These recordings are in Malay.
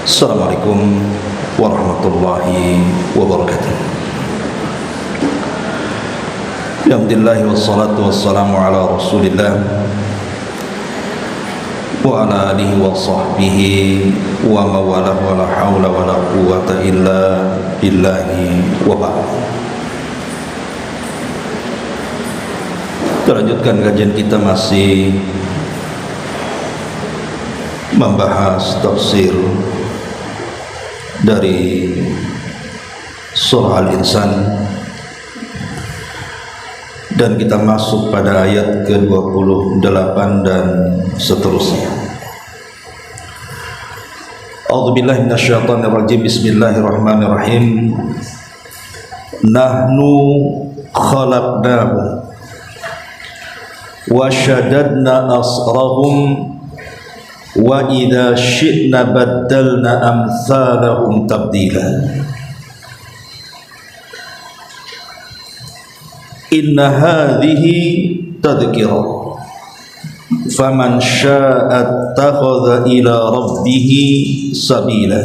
Assalamualaikum warahmatullahi wabarakatuh. Alhamdulillah wassalatu wassalamu ala Rasulillah wa ala alihi wa sahbihi wa mawalah wa la hawla wa la quwwata illa billahi wa ba'd. Kita lanjutkan kajian kita, masih membahas tafsir dari surah Al-Insan, dan kita masuk pada ayat ke-28 dan seterusnya. A'udzubillahi minasyaitonir rajim. Bismillahirrahmanirrahim. Nahnu khalaqnahum wa shaddadna asrahum wa idza syi'na baddalna amsalahum tabdila. Inna hadhihi tadhkirah faman syaa'a ittakhadha ila rabbih sabila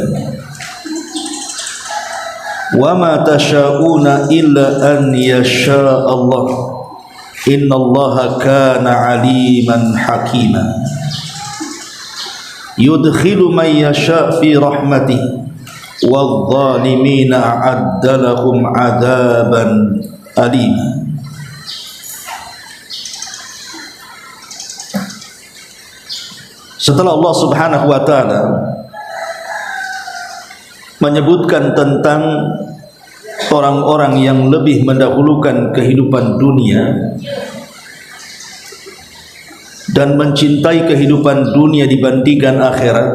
wa ma tasyauna illa an yasha Allah innallaha kana aliman hakima. Yudkhilu man yasha' fi rahmatihi wadh-dhalimina a'adda lahum 'adzaban alima. Setelah Allah Subhanahu wa taala menyebutkan tentang orang-orang yang lebih mendahulukan kehidupan dunia dan mencintai kehidupan dunia dibandingkan akhirat,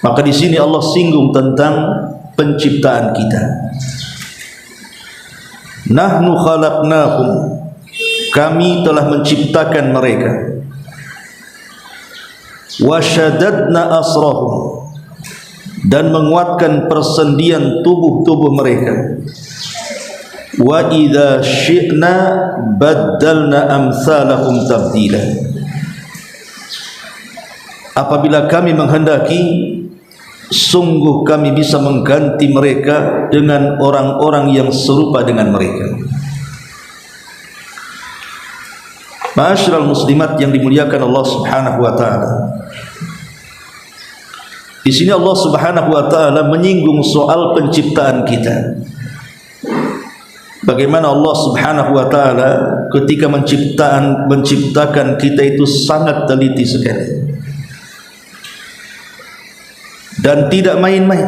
maka di sini Allah singgung tentang penciptaan kita. Nahnu khalaqnahum, kami telah menciptakan mereka. Wa shaddadna asrahum, dan menguatkan persendian tubuh-tubuh mereka. Wa idza syi'na baddalna amsalahum tabdila, apabila kami menghendaki, sungguh kami bisa mengganti mereka dengan orang-orang yang serupa dengan mereka. Ma'asyiral muslimat yang dimuliakan Allah Subhanahu wa taala, di sini Allah Subhanahu wa taala menyinggung soal penciptaan kita. Bagaimana Allah Subhanahu wa taala ketika menciptakan kita itu sangat teliti sekali dan tidak main-main.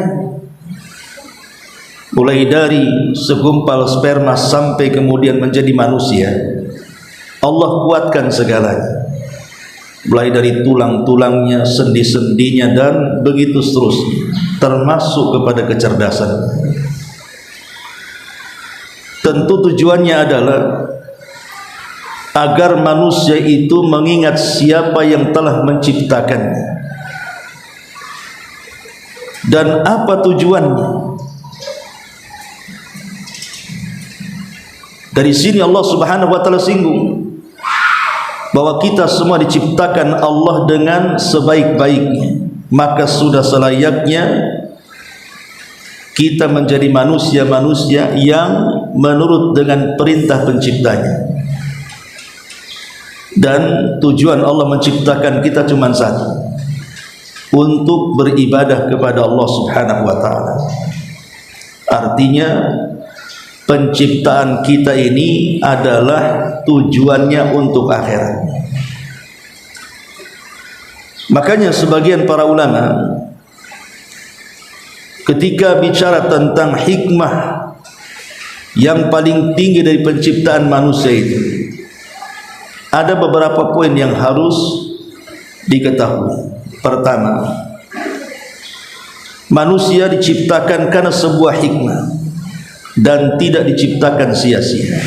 Mulai dari segumpal sperma sampai kemudian menjadi manusia, Allah kuatkan segalanya. Mulai dari tulang-tulangnya, sendi-sendinya, dan begitu seterusnya, termasuk kepada kecerdasan. Tentu tujuannya adalah agar manusia itu mengingat siapa yang telah menciptakannya. Dan apa tujuannya? Dari sini Allah Subhanahu wa taala singgung bahwa kita semua diciptakan Allah dengan sebaik-baiknya, maka sudah selayaknya kita menjadi manusia-manusia yang menurut dengan perintah penciptanya. Dan tujuan Allah menciptakan kita cuma satu, untuk beribadah kepada Allah Subhanahu wa taala. Artinya penciptaan kita ini adalah tujuannya untuk akhirat. Makanya sebagian para ulama ketika bicara tentang hikmah yang paling tinggi dari penciptaan manusia itu, ada beberapa poin yang harus diketahui. Pertama, manusia diciptakan karena sebuah hikmah dan tidak diciptakan sia-sia.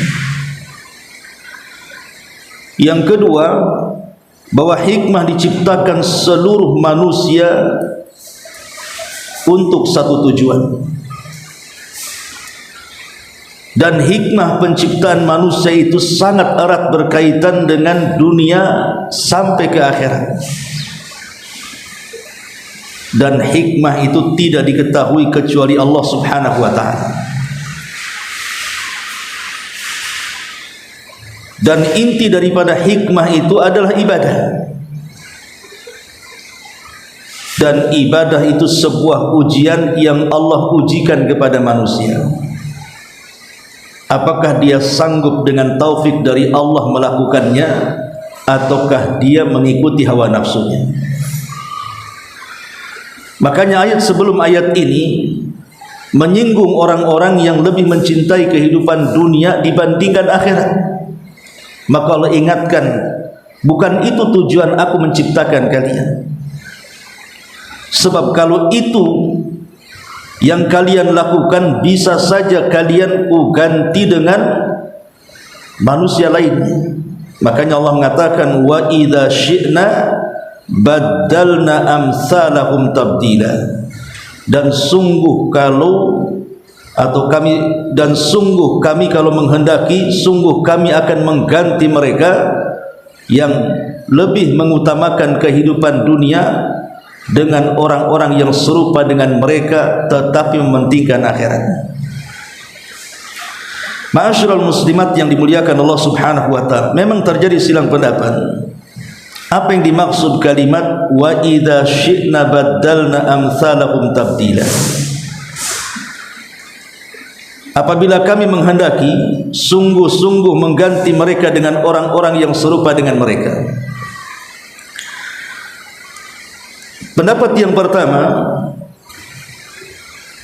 Yang kedua, bahwa hikmah diciptakan seluruh manusia untuk satu tujuan. Dan hikmah penciptaan manusia itu sangat erat berkaitan dengan dunia sampai ke akhirat. dan hikmah itu tidak diketahui kecuali Allah Subhanahu wa ta'ala. Dan inti daripada hikmah itu adalah ibadah. Dan ibadah itu sebuah ujian yang Allah ujikan kepada manusia. Apakah dia sanggup dengan taufik dari Allah melakukannya, ataukah dia mengikuti hawa nafsunya. Makanya ayat sebelum ayat ini menyinggung orang-orang yang lebih mencintai kehidupan dunia dibandingkan akhirat. Maka Allah ingatkan, bukan itu tujuan aku menciptakan kalian. Sebab kalau itu yang kalian lakukan, bisa saja kalian ganti dengan manusia lainnya. Makanya Allah mengatakan, wa idza syi'na baddalna amsalahum tabdila. Dan sungguh kami kalau menghendaki, sungguh kami akan mengganti mereka yang lebih mengutamakan kehidupan dunia dengan orang-orang yang serupa dengan mereka tetapi mementingkan akhirat. Ma'asyiral muslimat yang dimuliakan Allah Subhanahu wa ta'ala, memang terjadi silang pendapat. Apa yang dimaksud kalimat wa idza syi'na baddalna amsalahum tabdila? Apabila kami menghendaki, sungguh-sungguh mengganti mereka dengan orang-orang yang serupa dengan mereka. Pendapat yang pertama,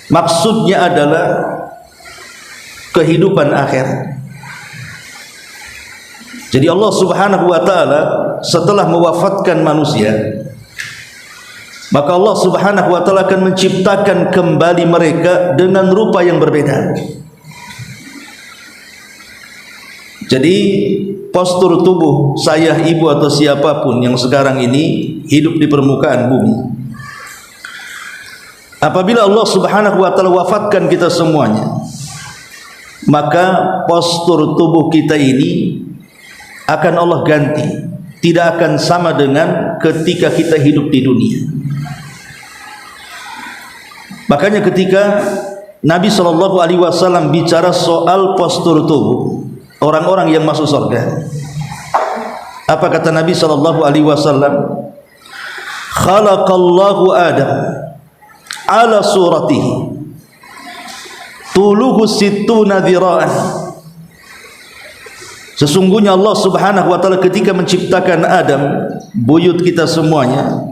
maksudnya adalah kehidupan akhirat. Jadi Allah Subhanahu wa ta'ala setelah mewafatkan manusia, maka Allah Subhanahu wa ta'ala akan menciptakan kembali mereka dengan rupa yang berbeda. Jadi postur tubuh saya, ibu atau siapapun yang sekarang ini hidup di permukaan bumi, apabila Allah Subhanahu wa ta'ala wafatkan kita semuanya, maka postur tubuh kita ini akan Allah ganti, tidak akan sama dengan ketika kita hidup di dunia. Makanya ketika Nabi SAW bicara soal postur tubuh orang-orang yang masuk surga, apa kata Nabi SAW? Khalaqallahu Adam ala suratihi tuluhu sittuna dhira'an. Sesungguhnya Allah Subhanahu wa ta'ala ketika menciptakan Adam, buyut kita semuanya,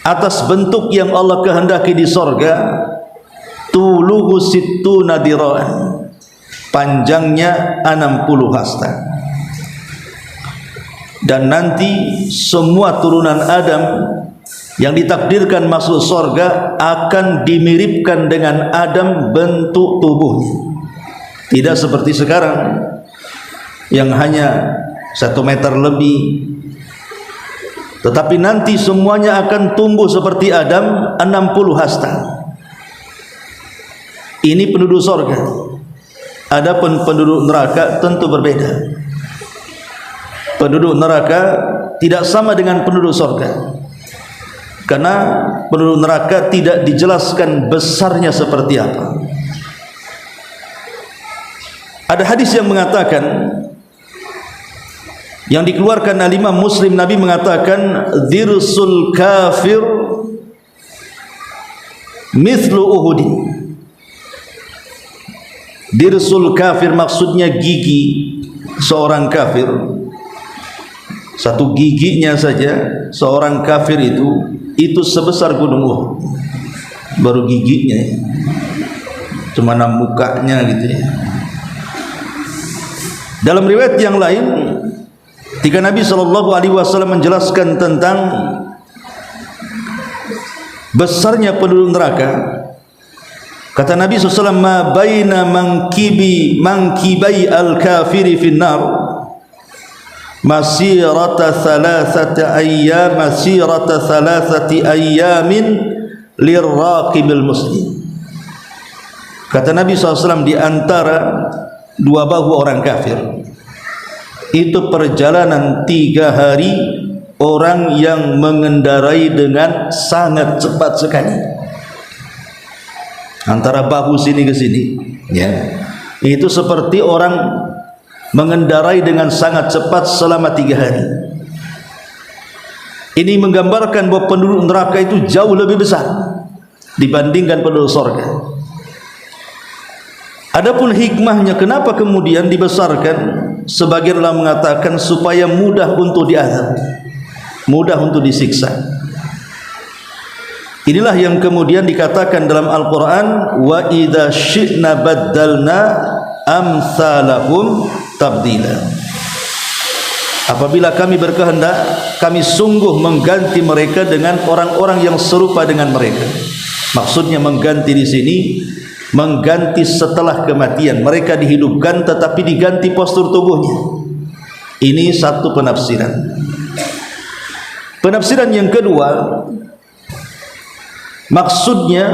atas bentuk yang Allah kehendaki di sorga, tuluhu sittuna dhira'an, panjangnya 60 hasta. Dan nanti semua turunan Adam yang ditakdirkan masuk sorga akan dimiripkan dengan Adam bentuk tubuhnya. Tidak seperti sekarang yang hanya 1 meter lebih, tetapi nanti semuanya akan tumbuh seperti Adam 60 hasta. Ini penduduk sorga. Adapun penduduk neraka tentu berbeda. Penduduk neraka tidak sama dengan penduduk sorga, karena penduduk neraka tidak dijelaskan besarnya seperti apa. Ada hadis yang mengatakan, yang dikeluarkan oleh Imam Muslim, Nabi mengatakan dirsul kafir mithlu uhud. Dirsul kafir maksudnya gigi seorang kafir. Satu giginya saja seorang kafir itu sebesar gunung Uhud. Baru giginya, cuma mukanya gitu ya. Dalam riwayat yang lain, ketika Nabi SAW menjelaskan tentang besarnya penduduk neraka, kata Nabi SAW, ma baina mankibai al-kafiri finnar masirata thalathati ayyamin lirraqibil muslim. Kata Nabi SAW, di antara dua bahu orang kafir itu perjalanan 3 hari orang yang mengendarai dengan sangat cepat sekali, antara bahu sini ke sini, ya, itu seperti orang mengendarai dengan sangat cepat selama 3 hari. Ini menggambarkan bahwa penduduk neraka itu jauh lebih besar dibandingkan penduduk surga. Adapun hikmahnya kenapa kemudian dibesarkan, sebagian ulama mengatakan supaya mudah untuk diazab, mudah untuk disiksa. Inilah yang kemudian dikatakan dalam Al-Quran, wa idza syi'na baddalna amsalahum tabdila. Apabila kami berkehendak, kami sungguh mengganti mereka dengan orang-orang yang serupa dengan mereka. Maksudnya mengganti di sini, mengganti setelah kematian. Mereka dihidupkan tetapi diganti postur tubuhnya. Ini satu penafsiran. Penafsiran yang kedua, maksudnya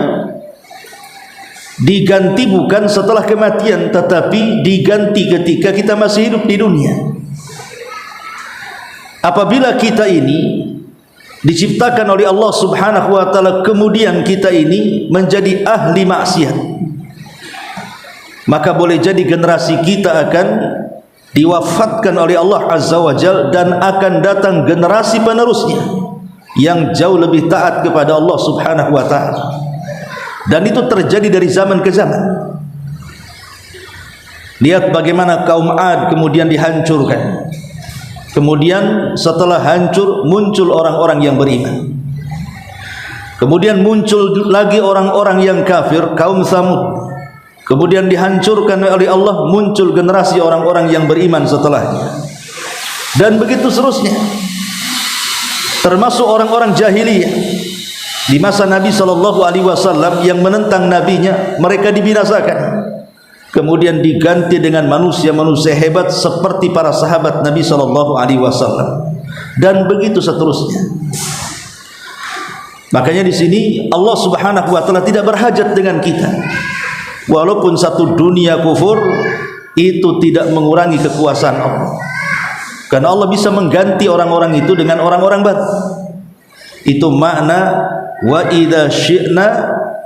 diganti bukan setelah kematian, tetapi diganti ketika kita masih hidup di dunia. Apabila kita ini diciptakan oleh Allah Subhanahu wa taala, kemudian kita ini menjadi ahli maksiat, maka boleh jadi generasi kita akan diwafatkan oleh Allah Azza wa Jalla, dan akan datang generasi penerusnya yang jauh lebih taat kepada Allah Subhanahu wa taala. Dan itu terjadi dari zaman ke zaman. Lihat bagaimana kaum Ad kemudian dihancurkan. Kemudian setelah hancur muncul orang-orang yang beriman. Kemudian muncul lagi orang-orang yang kafir, kaum Tsamud. Kemudian dihancurkan oleh Allah, muncul generasi orang-orang yang beriman setelahnya. Dan begitu seterusnya. Termasuk orang-orang jahiliyah di masa Nabi SAW yang menentang nabinya, mereka dibinasakan. Kemudian diganti dengan manusia-manusia hebat seperti para sahabat Nabi SAW, dan begitu seterusnya. Makanya di sini Allah Subhanahu wa taala tidak berhajat dengan kita. Walaupun satu dunia kufur, itu tidak mengurangi kekuasaan Allah. Karena Allah bisa mengganti orang-orang itu dengan orang-orang baru. Itu makna wa idza syi'na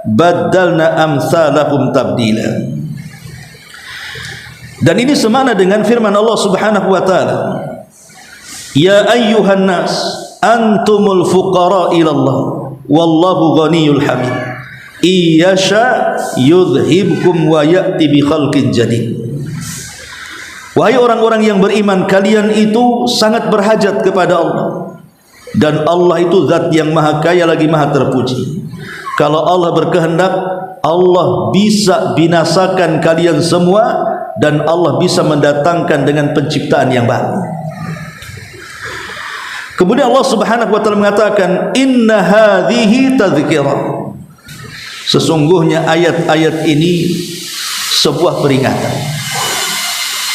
baddalna amsalahum tabdila. Dan ini semakna dengan firman Allah Subhanahu wa taala, ya ayyuhan nas antumul fuqara ila Allah wallahu ghaniyul hamid iyasha yudhibkum wa ya'ti bi khalqin jadid. Wahai orang-orang yang beriman, kalian itu sangat berhajat kepada Allah, dan Allah itu zat yang maha kaya lagi maha terpuji. Kalau Allah berkehendak, Allah bisa binasakan kalian semua, dan Allah bisa mendatangkan dengan penciptaan yang baru. Kemudian Allah Subhanahu wa taala mengatakan, inna hadhihi tadhkirah. Sesungguhnya ayat-ayat ini sebuah peringatan.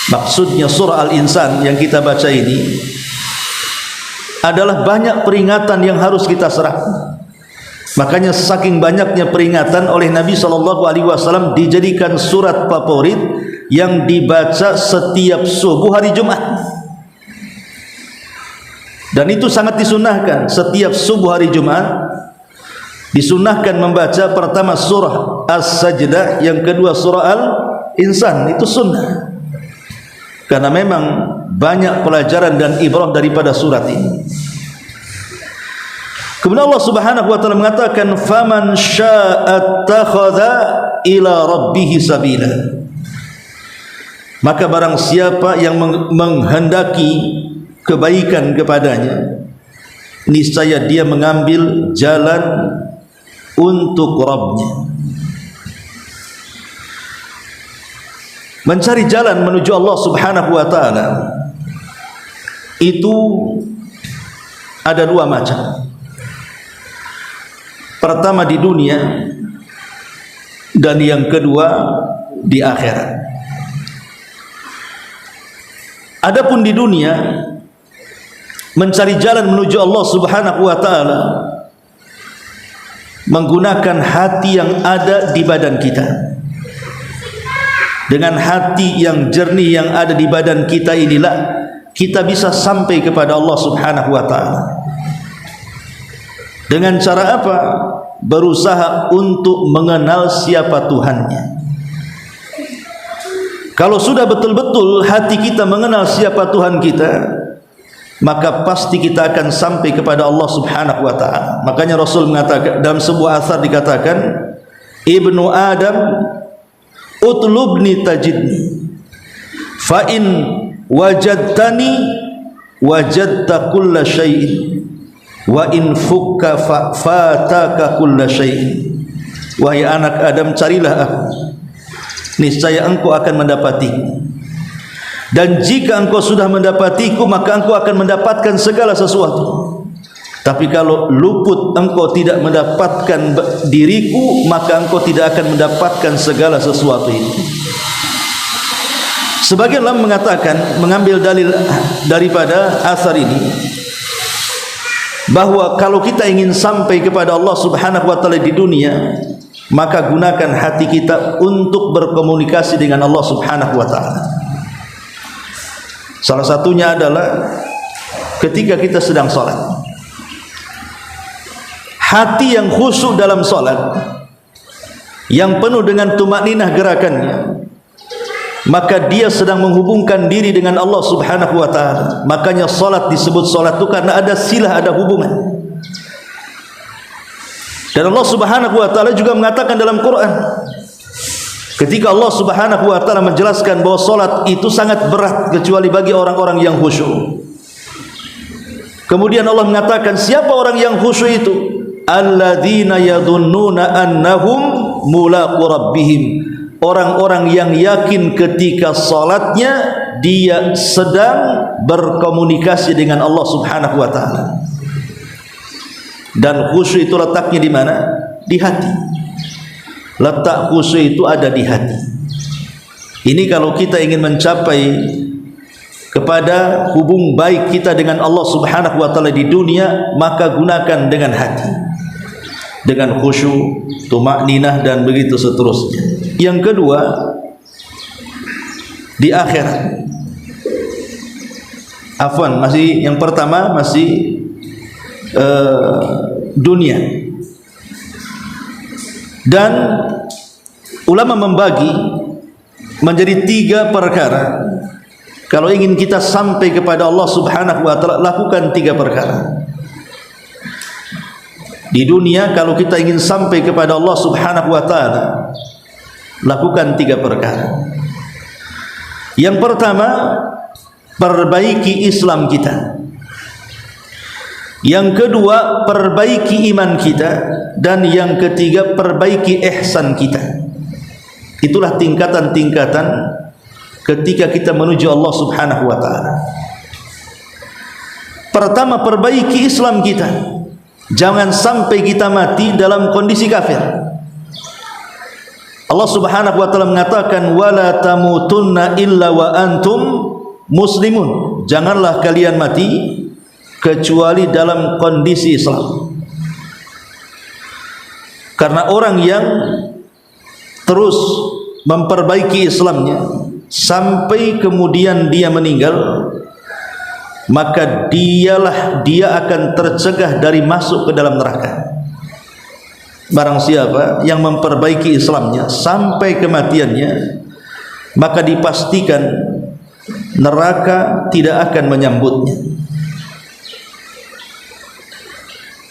Maksudnya surah Al-Insan yang kita baca ini adalah banyak peringatan yang harus kita serap. Makanya saking banyaknya peringatan oleh Nabi SAW dijadikan surat favorit yang dibaca setiap subuh hari Jumat. Dan itu sangat disunahkan. Setiap subuh hari Jumat disunahkan membaca pertama surah As-Sajdah, yang kedua surah Al-Insan. Itu sunnah, karena memang banyak pelajaran dan ibrah daripada surat ini. Kemudian Allah Subhanahu wa taala mengatakan, faman syaa'a takhadha ila rabbih sabila. Maka barang siapa yang menghendaki kebaikan kepadanya, niscaya dia mengambil jalan untuk Rabbnya. Mencari jalan menuju Allah Subhanahu wa taala itu ada dua macam. Pertama di dunia, dan yang kedua di akhirat. Adapun di dunia, mencari jalan menuju Allah Subhanahu wa taala menggunakan hati yang ada di badan kita. Dengan hati yang jernih yang ada di badan kita inilah kita bisa sampai kepada Allah Subhanahu wa taala. Dengan cara apa? Berusaha untuk mengenal siapa Tuhannya. Kalau sudah betul-betul hati kita mengenal siapa Tuhan kita, maka pasti kita akan sampai kepada Allah Subhanahu wa taala. Makanya Rasul mengatakan dalam sebuah asar dikatakan, Ibnu Adam utlubni tajidni, fa in wajadtani wajadta kulla syai'in, wa in fukka fataka kulla syai'in. Wahai anak Adam, carilah aku, niscaya engkau akan mendapatiku, dan jika engkau sudah mendapatiku maka engkau akan mendapatkan segala sesuatu. Tapi kalau luput engkau tidak mendapatkan diriku, maka engkau tidak akan mendapatkan segala sesuatu itu. Sebagian ulama mengatakan, mengambil dalil daripada asar ini, bahwa kalau kita ingin sampai kepada Allah Subhanahu wa taala di dunia, maka gunakan hati kita untuk berkomunikasi dengan Allah Subhanahu wa taala. Salah satunya adalah ketika kita sedang salat. Hati yang khusyuk dalam salat, yang penuh dengan tumakninah gerakannya, maka dia sedang menghubungkan diri dengan Allah Subhanahu wa taala. Makanya salat disebut salat itu karena ada silah, ada hubungan. Dan Allah Subhanahu wa taala juga mengatakan dalam Quran, ketika Allah Subhanahu wa taala menjelaskan bahwa salat itu sangat berat kecuali bagi orang-orang yang khusyuk. Kemudian Allah mengatakan, siapa orang yang khusyuk itu? Alladzina yadhunnuna annahum mulaqu rabbihim. Orang-orang yang yakin ketika salatnya dia sedang berkomunikasi dengan Allah Subhanahu wa taala. Dan khusyuk itu letaknya di mana? Di hati. Letak khusyuk itu ada di hati. Ini kalau kita ingin mencapai kepada hubung baik kita dengan Allah Subhanahu wa taala di dunia, maka gunakan dengan hati, dengan khusyuk, tumakninah, dan begitu seterusnya. Yang kedua, di akhirat. Afwan, masih yang pertama masih dunia. Dan ulama membagi menjadi 3 perkara. Kalau ingin kita sampai kepada Allah Subhanahu wa taala, lakukan 3 perkara. Di dunia kalau kita ingin sampai kepada Allah Subhanahu wa taala, lakukan 3 perkara. Yang pertama, perbaiki Islam kita. Yang kedua, perbaiki iman kita. Dan yang ketiga, perbaiki ihsan kita. Itulah tingkatan-tingkatan ketika kita menuju Allah Subhanahu wa taala. Pertama, perbaiki Islam kita. Jangan sampai kita mati dalam kondisi kafir. Allah Subhanahu wa taala mengatakan, wala tamutunna illa wa antum muslimun. Janganlah kalian mati kecuali dalam kondisi Islam. Karena orang yang terus memperbaiki Islamnya sampai kemudian dia meninggal, maka dia akan tercegah dari masuk ke dalam neraka. Barang siapa yang memperbaiki Islamnya sampai kematiannya, maka dipastikan neraka tidak akan menyambutnya.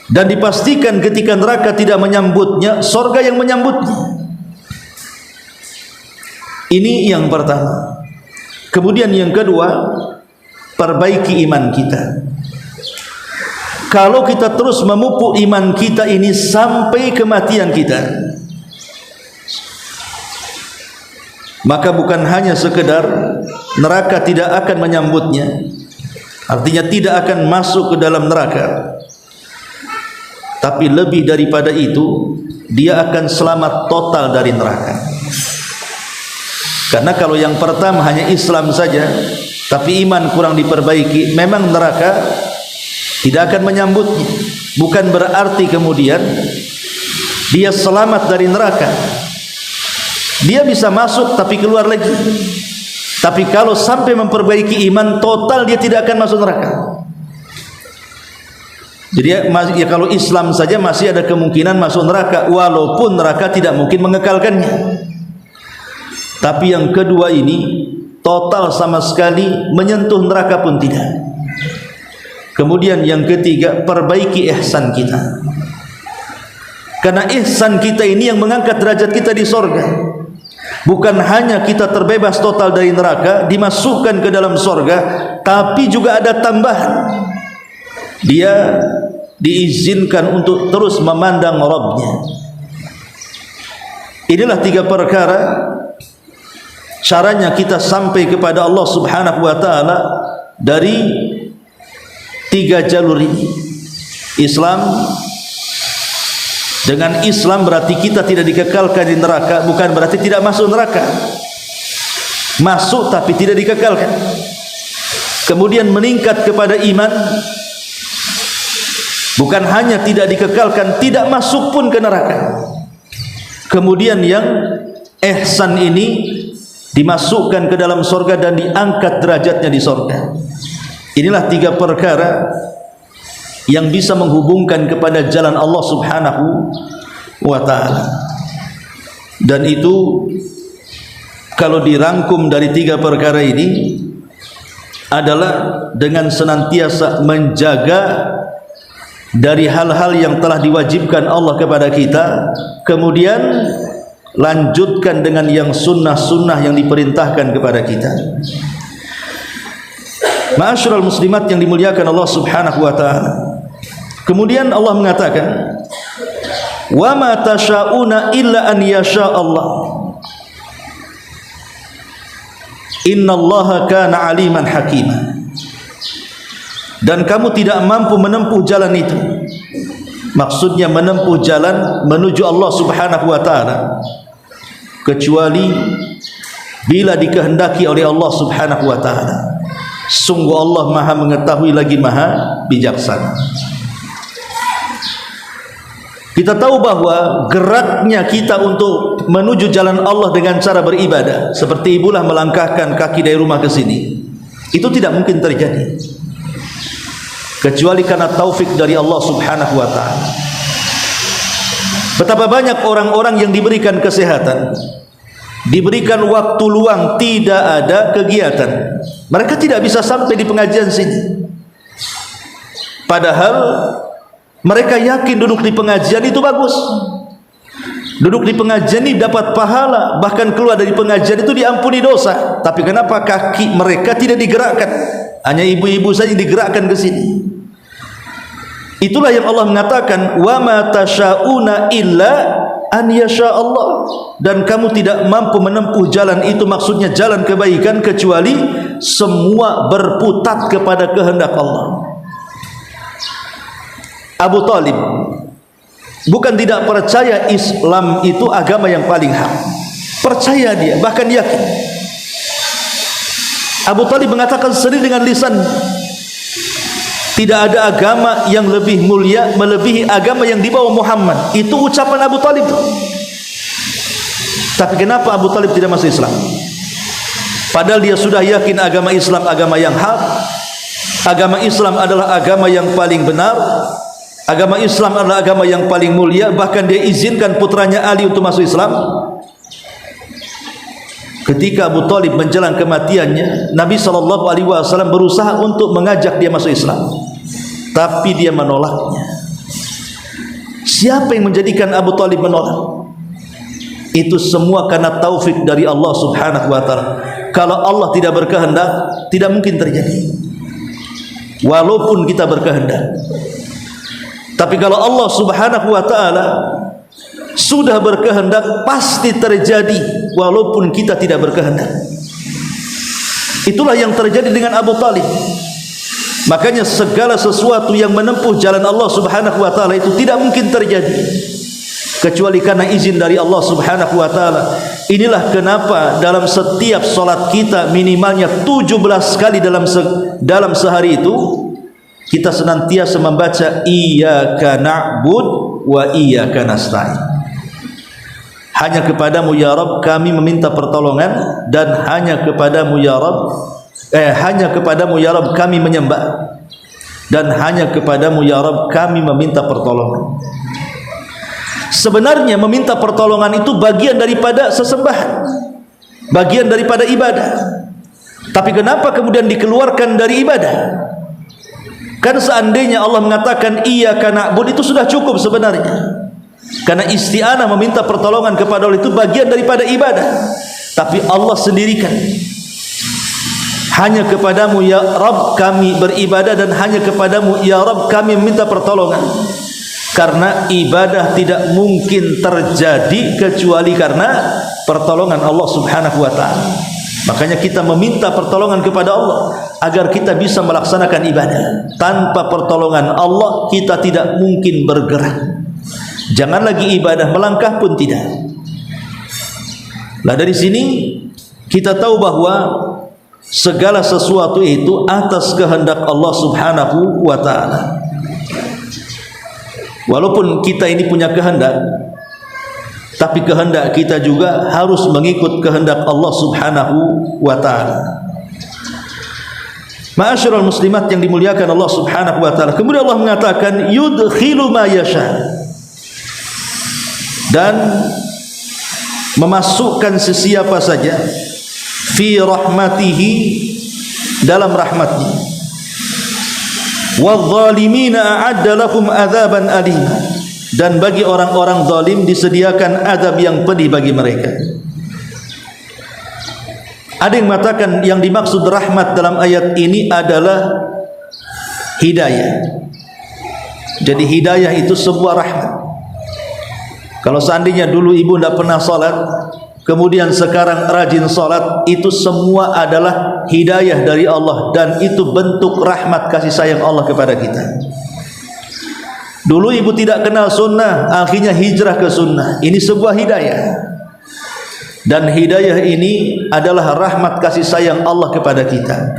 Dan dipastikan ketika neraka tidak menyambutnya, surga yang menyambutnya. Ini yang pertama. Kemudian yang kedua, perbaiki iman kita. Kalau kita terus memupuk iman kita ini sampai kematian kita, maka bukan hanya sekedar neraka tidak akan menyambutnya, artinya tidak akan masuk ke dalam neraka, tapi lebih daripada itu, dia akan selamat total dari neraka. Karena kalau yang pertama hanya Islam saja, tapi iman kurang diperbaiki, memang neraka tidak akan menyambutnya. Bukan berarti kemudian dia selamat dari neraka. Dia bisa masuk tapi keluar lagi. Tapi kalau sampai memperbaiki iman total, dia tidak akan masuk neraka. Jadi ya kalau Islam saja masih ada kemungkinan masuk neraka, walaupun neraka tidak mungkin mengekalkannya. Tapi yang kedua ini total sama sekali menyentuh neraka pun tidak. Kemudian yang ketiga, perbaiki ihsan kita. Karena ihsan kita ini yang mengangkat derajat kita di sorga. Bukan hanya kita terbebas total dari neraka, dimasukkan ke dalam sorga, tapi juga ada tambahan. Dia diizinkan untuk terus memandang Rabbnya. Inilah 3 perkara caranya kita sampai kepada Allah Subhanahu wa ta'ala dari 3 jalur ini. Islam, dengan Islam berarti kita tidak dikekalkan di neraka, bukan berarti tidak masuk neraka. Masuk tapi tidak dikekalkan. Kemudian meningkat kepada iman, bukan hanya tidak dikekalkan, tidak masuk pun ke neraka. Kemudian yang ihsan ini dimasukkan ke dalam sorga dan diangkat derajatnya di sorga. Inilah 3 perkara yang bisa menghubungkan kepada jalan Allah Subhanahu wa ta'ala. Dan itu kalau dirangkum dari 3 perkara ini adalah dengan senantiasa menjaga dari hal-hal yang telah diwajibkan Allah kepada kita, kemudian lanjutkan dengan yang sunnah-sunnah yang diperintahkan kepada kita. Ma'asyiral muslimat yang dimuliakan Allah Subhanahu wa ta'ala. Kemudian Allah mengatakan, wa ma tasyauna illa an yasha Allah, innallaha kana aliman hakima. Dan kamu tidak mampu menempuh jalan itu, maksudnya menempuh jalan menuju Allah Subhanahu wa ta'ala, kecuali bila dikehendaki oleh Allah Subhanahu wa ta'ala. Sungguh Allah maha mengetahui lagi maha bijaksana. Kita tahu bahwa geraknya kita untuk menuju jalan Allah dengan cara beribadah, seperti ibulah melangkahkan kaki dari rumah ke sini, itu tidak mungkin terjadi kecuali karena taufik dari Allah Subhanahu wa ta'ala. Betapa banyak orang-orang yang diberikan kesehatan, diberikan waktu luang, tidak ada kegiatan, mereka tidak bisa sampai di pengajian sini. Padahal mereka yakin duduk di pengajian itu bagus, duduk di pengajian ini dapat pahala, bahkan keluar dari pengajian itu diampuni dosa. Tapi kenapa kaki mereka tidak digerakkan? Hanya ibu-ibu saja digerakkan ke sini. Itulah yang Allah mengatakan, wa ma tasyauna illa an yasha Allah, dan kamu tidak mampu menempuh jalan itu, maksudnya jalan kebaikan, kecuali semua berputar kepada kehendak Allah. Abu Talib bukan tidak percaya Islam itu agama yang paling hak, percaya dia, bahkan yakin. Abu Talib mengatakan sendiri dengan lisan, tidak ada agama yang lebih mulia melebihi agama yang dibawa Muhammad. Itu ucapan Abu Talib. Tapi kenapa Abu Talib tidak masuk Islam? Padahal dia sudah yakin agama Islam agama yang hak, agama Islam adalah agama yang paling benar, agama Islam adalah agama yang paling mulia. Bahkan dia izinkan putranya Ali untuk masuk Islam. Ketika Abu Talib menjelang kematiannya, Nabi SAW berusaha untuk mengajak dia masuk Islam, tapi dia menolaknya. Siapa yang menjadikan Abu Talib menolak? Itu semua karena taufik dari Allah Subhanahu wa ta'ala. Kalau Allah tidak berkehendak, tidak mungkin terjadi, walaupun kita berkehendak. Tapi kalau Allah Subhanahu wa ta'ala sudah berkehendak, pasti terjadi walaupun kita tidak berkehendak. Itulah yang terjadi dengan Abu Talib. Makanya segala sesuatu yang menempuh jalan Allah Subhanahu wa ta'ala itu tidak mungkin terjadi kecuali karena izin dari Allah Subhanahu wa ta'ala. Inilah kenapa dalam setiap solat kita minimalnya 17 kali dalam sehari itu kita senantiasa membaca iyyaka na'bud wa iyyaka nasta'in. Hanya kepadamu ya Rabb kami meminta pertolongan, dan hanya kepadamu ya Rabb kami menyembah, dan hanya kepadamu ya Rabb kami meminta pertolongan. Sebenarnya meminta pertolongan itu bagian daripada sesembahan, bagian daripada ibadah. Tapi kenapa kemudian dikeluarkan dari ibadah? Kan seandainya Allah mengatakan iyyaka na'budu itu sudah cukup sebenarnya. Karena isti'anah meminta pertolongan kepada Allah itu bagian daripada ibadah. Tapi Allah sendirikan, hanya kepadamu ya Rabb kami beribadah dan hanya kepadamu ya Rabb kami meminta pertolongan. Karena ibadah tidak mungkin terjadi kecuali karena pertolongan Allah Subhanahu wa ta'ala. Makanya kita meminta pertolongan kepada Allah agar kita bisa melaksanakan ibadah. Tanpa pertolongan Allah kita tidak mungkin bergerak. Jangan lagi ibadah, melangkah pun tidak. Nah dari sini kita tahu bahwa segala sesuatu itu atas kehendak Allah Subhanahu wa ta'ala. Walaupun kita ini punya kehendak, tapi kehendak kita juga harus mengikut kehendak Allah Subhanahu wa ta'ala. Ma'asyiral muslimat yang dimuliakan Allah Subhanahu wa ta'ala. Kemudian Allah mengatakan yudkhilu ma yasha, dan memasukkan sesiapa saja fi rahmatihi, dalam rahmatnya. Wadh-dhalimina a'adda lahum adzaban alima, dan bagi orang-orang zalim disediakan azab yang pedih bagi mereka. Ada yang mengatakan yang dimaksud rahmat dalam ayat ini adalah hidayah. Jadi hidayah itu sebuah rahmat. Kalau seandainya dulu ibu tidak pernah salat, kemudian sekarang rajin salat, itu semua adalah hidayah dari Allah, dan itu bentuk rahmat kasih sayang Allah kepada kita. Dulu ibu tidak kenal sunnah, akhirnya hijrah ke sunnah. Ini sebuah hidayah, dan hidayah ini adalah rahmat kasih sayang Allah kepada kita.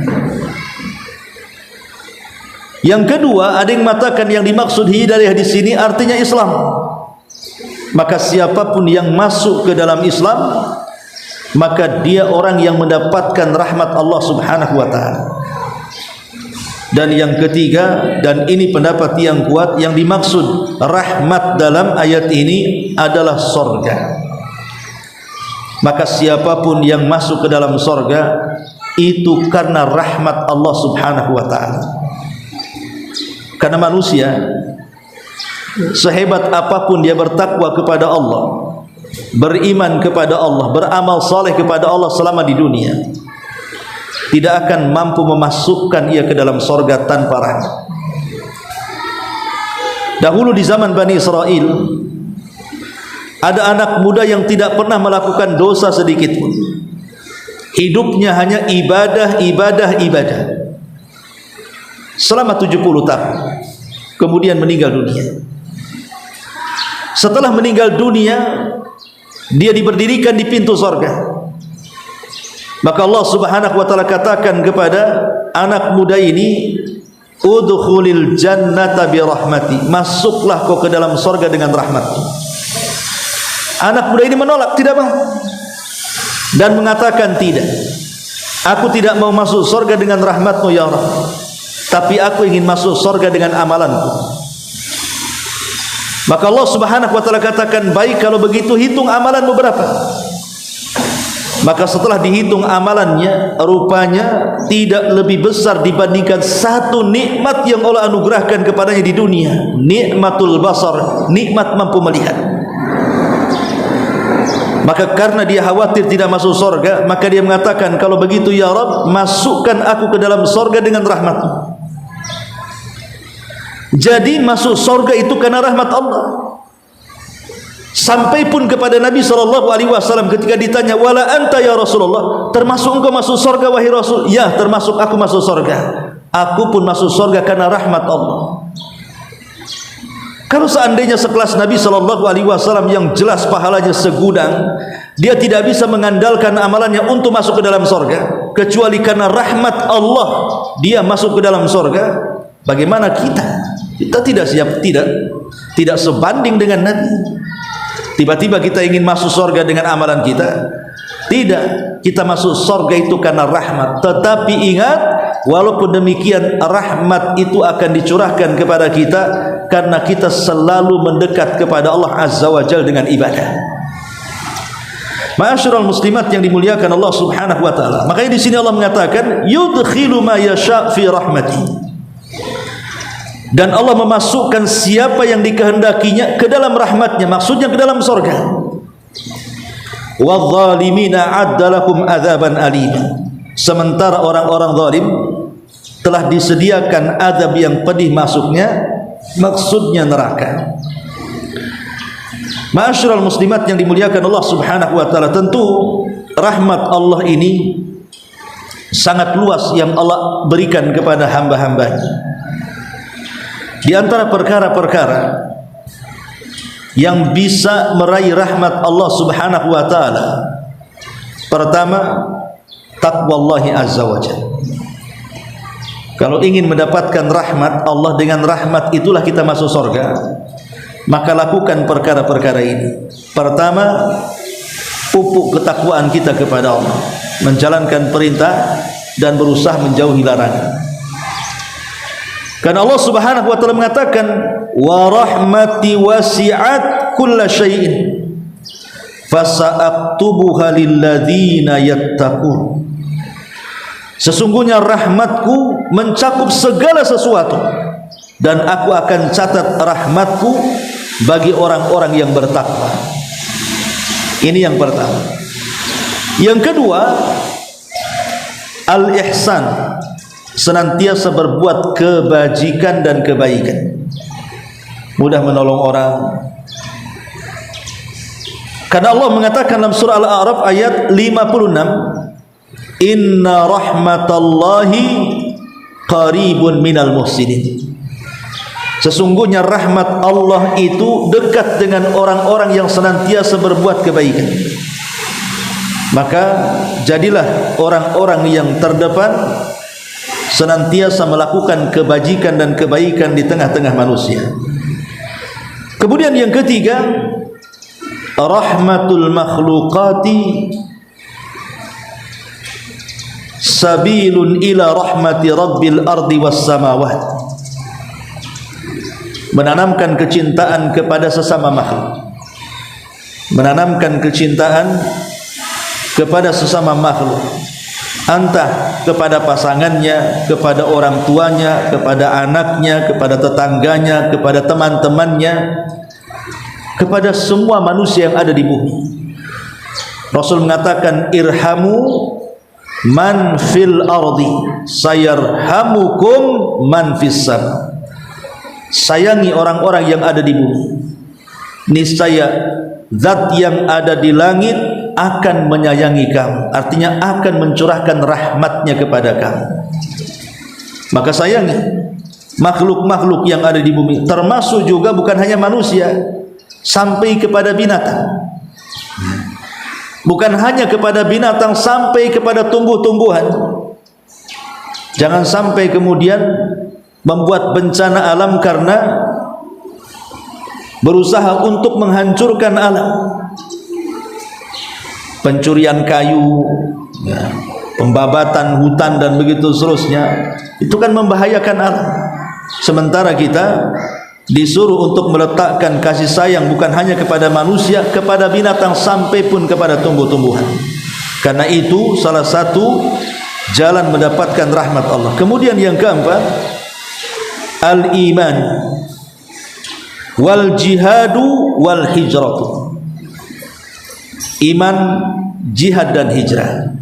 Yang kedua, ada yang mengatakan yang dimaksud hidayah di sini artinya Islam. Maka siapapun yang masuk ke dalam Islam, maka dia orang yang mendapatkan rahmat Allah Subhanahu wa ta'ala. Dan yang ketiga, dan ini pendapat yang kuat, yang dimaksud rahmat dalam ayat ini adalah sorga. Maka siapapun yang masuk ke dalam sorga itu karena rahmat Allah Subhanahu wa ta'ala. Karena manusia sehebat apapun dia bertakwa kepada Allah, beriman kepada Allah, beramal saleh kepada Allah selama di dunia, tidak akan mampu memasukkan ia ke dalam sorga tanpa rahmat. Dahulu di zaman Bani Israel, ada anak muda yang tidak pernah melakukan dosa sedikit pun. Hidupnya hanya ibadah, ibadah, ibadah selama 70 tahun. Kemudian meninggal dunia. Setelah meninggal dunia, dia diberdirikan di pintu sorga. Maka Allah Subhanahu wa ta'ala katakan kepada anak muda ini, udkhulil jannata bi rahmati, masuklah kau ke dalam sorga dengan rahmatku. Anak muda ini menolak, tidak mau, dan mengatakan tidak, aku tidak mau masuk sorga dengan rahmatmu ya Allah, tapi aku ingin masuk sorga dengan amalanku. Maka Allah Subhanahu wa ta'ala katakan, baik kalau begitu hitung amalanmu berapa. Maka setelah dihitung amalannya, rupanya tidak lebih besar dibandingkan satu nikmat yang Allah anugerahkan kepadanya di dunia, nikmatul basar, nikmat mampu melihat. Maka karena dia khawatir tidak masuk surga, maka dia mengatakan, kalau begitu ya Rabb, masukkan aku ke dalam surga dengan rahmat-Mu. Jadi masuk surga itu karena rahmat Allah. Sampai pun kepada Nabi SAW ketika ditanya, wala anta ya Rasulullah, termasuk engkau masuk surga wahai Rasul? Ya, termasuk aku masuk surga. Aku pun masuk surga karena rahmat Allah. Kalau seandainya sekelas Nabi SAW yang jelas pahalanya segudang, dia tidak bisa mengandalkan amalannya untuk masuk ke dalam surga, kecuali karena rahmat Allah dia masuk ke dalam surga. Bagaimana kita? Kita tidak siap, tidak sebanding dengan Nabi. Tiba-tiba kita ingin masuk surga dengan amalan kita. Tidak, kita masuk surga itu karena rahmat. Tetapi ingat, walaupun demikian rahmat itu akan dicurahkan kepada kita karena kita selalu mendekat kepada Allah Azza wa Jalla dengan ibadah. Ma'asyiral muslimat yang dimuliakan Allah Subhanahu wa taala. Makanya di sini Allah mengatakan yudkhilu ma yasha fi rahmati. Dan Allah memasukkan siapa yang dikehendakinya ke dalam rahmatnya, maksudnya ke dalam surga. Wadh-dhalimina 'adda lahum 'adzaban alima. Sementara orang-orang zalim telah disediakan azab yang pedih masuknya, maksudnya neraka. Ma'asyiral muslimat yang dimuliakan Allah Subhanahu wa taala, tentu rahmat Allah ini sangat luas yang Allah berikan kepada hamba-hambanya. Di antara perkara-perkara yang bisa meraih rahmat Allah Subhanahu wa taala, pertama taqwallahi azza wa jalla. Kalau ingin mendapatkan rahmat Allah, dengan rahmat itulah kita masuk surga, maka lakukan perkara-perkara ini. Pertama, pupuk ketakwaan kita kepada Allah, menjalankan perintah dan berusaha menjauhi larangan. Karena Allah Subhanahu wa taala mengatakan wa rahmati wasi'at kulla syai'in fasa'aktubuha lilladzina yattaqun. Sesungguhnya rahmatku mencakup segala sesuatu dan aku akan catat rahmatku bagi orang-orang yang bertakwa. Ini yang pertama. Yang kedua, al-ihsan, senantiasa berbuat kebajikan dan kebaikan, mudah menolong orang. Karena Allah mengatakan dalam surah Al-A'raf ayat 56, inna rahmatallahi qaribun minal muhsinin. Sesungguhnya rahmat Allah itu dekat dengan orang-orang yang senantiasa berbuat kebaikan. Maka jadilah orang-orang yang terdepan, senantiasa melakukan kebajikan dan kebaikan di tengah-tengah manusia. Kemudian yang ketiga, rahmatul makhluqati sabilun ila rahmati rabbil ardi was samawat. Menanamkan kecintaan kepada sesama makhluk, menanamkan kecintaan kepada sesama makhluk, entah kepada pasangannya, kepada orang tuanya, kepada anaknya, kepada tetangganya, kepada teman-temannya, kepada semua manusia yang ada di bumi. Rasul mengatakan irhamu man fil ardi sayarhamukum man fis sama. Sayangi orang-orang yang ada di bumi, niscaya zat yang ada di langit akan menyayangi kamu, artinya akan mencurahkan rahmatnya kepada kamu. Maka sayangi makhluk-makhluk yang ada di bumi, termasuk juga bukan hanya manusia, sampai kepada binatang. Bukan hanya kepada binatang, sampai kepada tumbuh-tumbuhan. Jangan sampai kemudian membuat bencana alam karena berusaha untuk menghancurkan alam. Pencurian kayu, ya, pembabatan hutan dan begitu seterusnya, itu kan membahayakan alam. Sementara kita disuruh untuk meletakkan kasih sayang bukan hanya kepada manusia, kepada binatang, sampai pun kepada tumbuh-tumbuhan. Karena itu salah satu jalan mendapatkan rahmat Allah. Kemudian yang keempat, al-iman wal jihadu wal hijratu. Iman, jihad dan hijrah.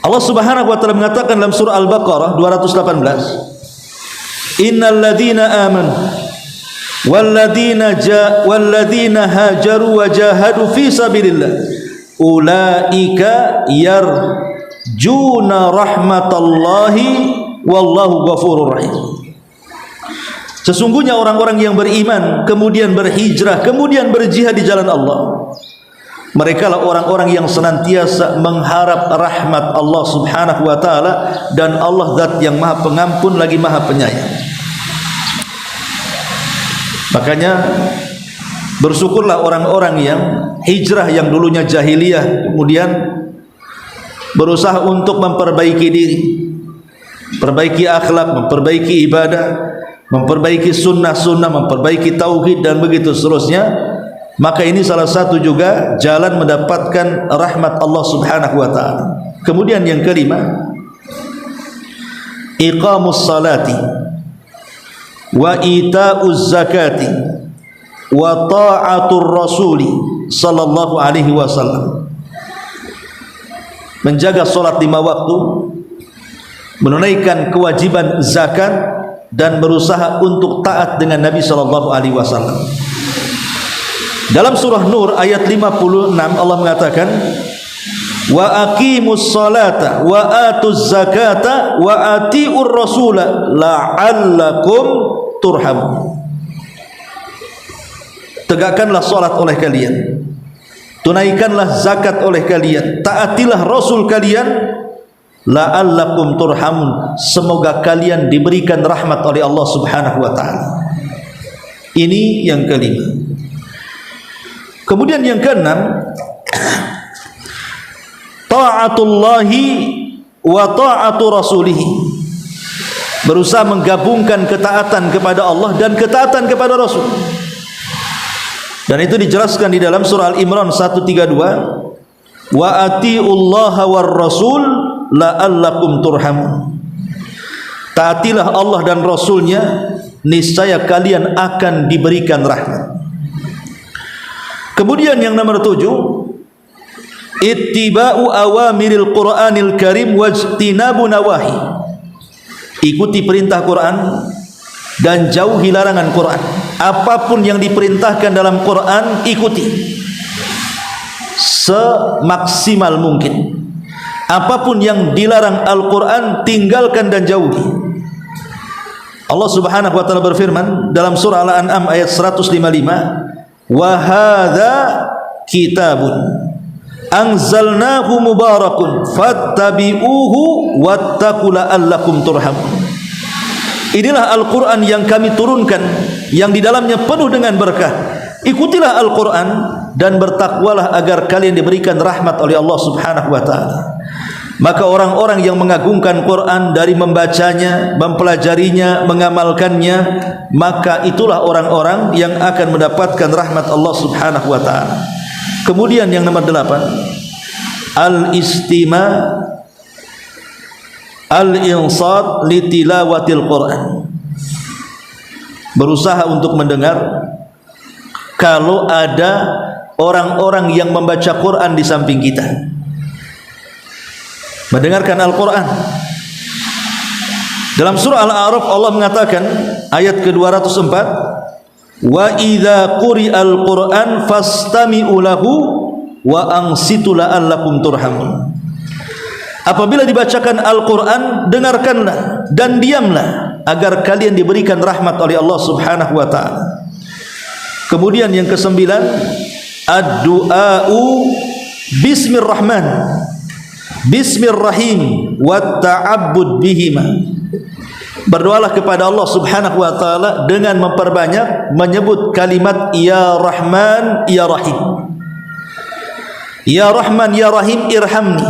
Allah Subhanahu wa taala mengatakan dalam surah Al-Baqarah 218, innal ladzina amanu wal ladzina hajaru wa jahadu fi sabilillah ulaika yarjuna rahmatallahi wallahu ghafurur rahim. Sesungguhnya orang-orang yang beriman kemudian berhijrah kemudian berjihad di jalan Allah, mereka lah orang-orang yang senantiasa mengharap rahmat Allah Subhanahu wa taala, dan Allah zat yang Maha Pengampun lagi Maha Penyayang. Makanya bersyukurlah orang-orang yang hijrah, yang dulunya jahiliyah kemudian berusaha untuk memperbaiki diri, perbaiki akhlak, memperbaiki ibadah, memperbaiki sunnah-sunnah, memperbaiki tauhid dan begitu seterusnya, maka ini salah satu juga jalan mendapatkan rahmat Allah Subhanahu wa taala. Kemudian yang kelima, iqamus salati wa ita'uz zakati wa ta'atur rasuli sallallahu alaihi wasallam. Menjaga salat 5 waktu, menunaikan kewajiban zakat dan berusaha untuk taat dengan Nabi sallallahu alaihi wasallam. Dalam surah Nur ayat 56 Allah mengatakan, wa aqimus salata wa atuz zakata wa atiur rasula la'allakum turhamun. Tegakkanlah salat oleh kalian, tunaikanlah zakat oleh kalian, taatilah rasul kalian, la'allakum turhamun, semoga kalian diberikan rahmat oleh Allah Subhanahu wa taala. Ini yang kelima. Kemudian yang keenam, ta'atullahi wa ta'atu rasulih, berusaha menggabungkan ketaatan kepada Allah dan ketaatan kepada Rasul. Dan itu dijelaskan di dalam surah Al-Imran 132, wa atiullaha war rasul la'allakum turhamun. Taatilah Allah dan Rasulnya, niscaya kalian akan diberikan rahmat. Kemudian yang nomor 7, ittiba'u awamiril Qur'anil Karim wajtinabu nawahi. Ikuti perintah Quran dan jauhi larangan Quran. Apapun yang diperintahkan dalam Quran ikuti semaksimal mungkin. Apapun yang dilarang Al-Quran tinggalkan dan jauhi. Allah Subhanahu wa taala berfirman dalam surah Al-An'am ayat 155, wa hadza kitabun anzalnahu mubarakun fattabi'uhu wattaqu la'allakum turhamun. Inilah Al-Quran yang kami turunkan, yang di dalamnya penuh dengan berkah. Ikutilah Al-Quran dan bertakwalah agar kalian diberikan rahmat oleh Allah Subhanahu wa taala. Maka orang-orang yang mengagungkan Quran dari membacanya, mempelajarinya, mengamalkannya, maka itulah orang-orang yang akan mendapatkan rahmat Allah Subhanahu wa taala. Kemudian yang nomor 8, al-istima' al-insat li tilawatil Quran. Berusaha untuk mendengar kalau ada orang-orang yang membaca Quran di samping kita. Mendengarkan Al-Quran. Dalam surah Al-A'raf Allah mengatakan ayat ke-204, wa idza quri'al Qur'an fastami'u lahu wa ansitu la'allakum turhamun. Apabila dibacakan Al-Quran, dengarkanlah dan diamlah agar kalian diberikan rahmat oleh Allah Subhanahu wa taala. Kemudian yang ke-9, ad-du'a'u bismillahirrahman bismillahirrahim wa ta'abbud bihima. Berdoalah kepada Allah Subhanahu wa taala dengan memperbanyak menyebut kalimat ya Rahman ya Rahim. Ya Rahman ya Rahim irhamni.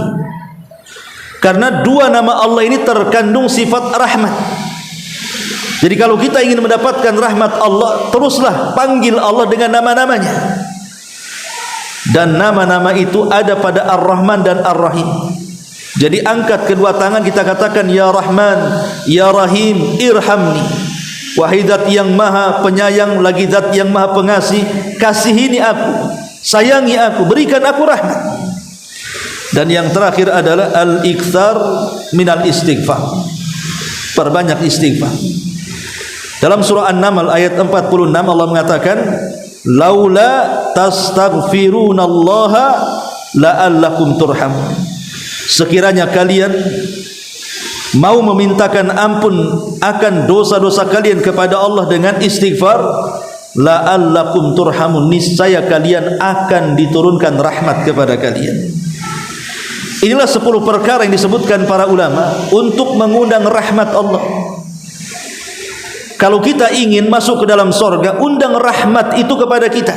Karena dua nama Allah ini terkandung sifat rahmat. Jadi kalau kita ingin mendapatkan rahmat Allah, teruslah panggil Allah dengan nama-namanya. Dan nama-nama itu ada pada Ar-Rahman dan Ar-Rahim. Jadi angkat kedua tangan, kita katakan ya Rahman, ya Rahim, irhamni. Wahai zat yang maha penyayang, lagi zat yang maha pengasih, kasihini aku, sayangi aku, berikan aku rahmat. Dan yang terakhir adalah al-iktsar minal istighfar. Perbanyak istighfar. Dalam surah An-Naml ayat 46 Allah mengatakan, laula tastaghfirunallaha la'allakum turhamun. Sekiranya kalian mau memintakan ampun akan dosa-dosa kalian kepada Allah dengan istighfar, la'allakum turhamun, niscaya kalian akan diturunkan rahmat kepada kalian. Inilah 10 perkara yang disebutkan para ulama untuk mengundang rahmat Allah. Kalau kita ingin masuk ke dalam sorga, undang rahmat itu kepada kita.